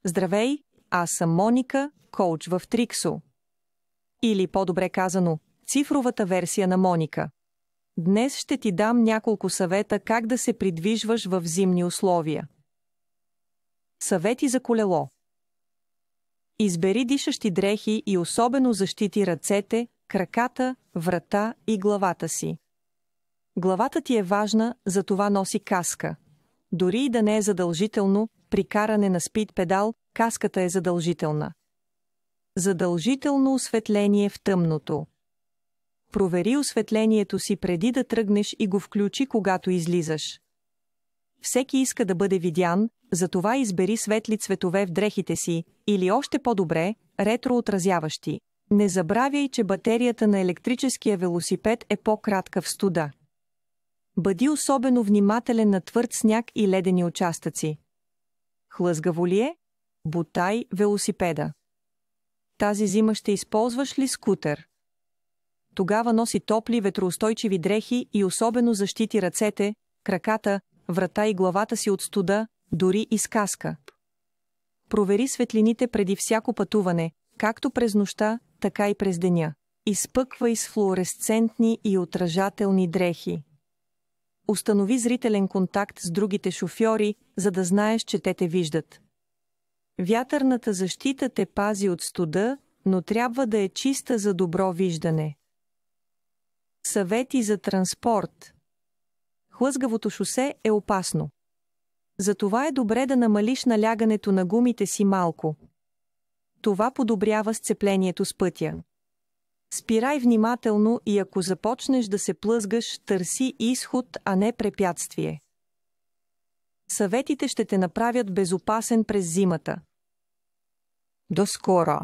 Здравей, аз съм Моника, коуч в Триксо. Или по-добре казано, цифровата версия на Моника. Днес ще ти дам няколко съвета как да се придвижваш в зимни условия. Съвети за колело. Избери дишащи дрехи и особено защити ръцете, краката, врата и главата си. Главата ти е важна, затова носи каска. Дори и да не е задължително, при каране на спид педал, каската е задължителна. Задължително осветление в тъмното. Провери осветлението си преди да тръгнеш и го включи, когато излизаш. Всеки иска да бъде видян, затова избери светли цветове в дрехите си, или още по-добре, ретроотразяващи. Не забравяй, че батерията на електрическия велосипед е по-кратка в студа. Бъди особено внимателен на твърд сняг и ледени участъци. Хлъзгаво ли е? Бутай велосипеда. Тази зима ще използваш ли скутер? Тогава носи топли ветроустойчиви дрехи и особено защити ръцете, краката, врата и главата си от студа, дори и с каска. Провери светлините преди всяко пътуване, както през нощта, така и през деня. Изпъквай с флуоресцентни и отражателни дрехи. Установи зрителен контакт с другите шофьори, за да знаеш, че те виждат. Вятърната защита те пази от студа, но трябва да е чиста за добро виждане. Съвети за транспорт. Хлъзгавото шосе е опасно. Затова е добре да намалиш налягането на гумите си малко. Това подобрява сцеплението с пътя. Спирай внимателно и ако започнеш да се плъзгаш, търси изход, а не препятствие. Съветите ще те направят безопасен през зимата. До скоро!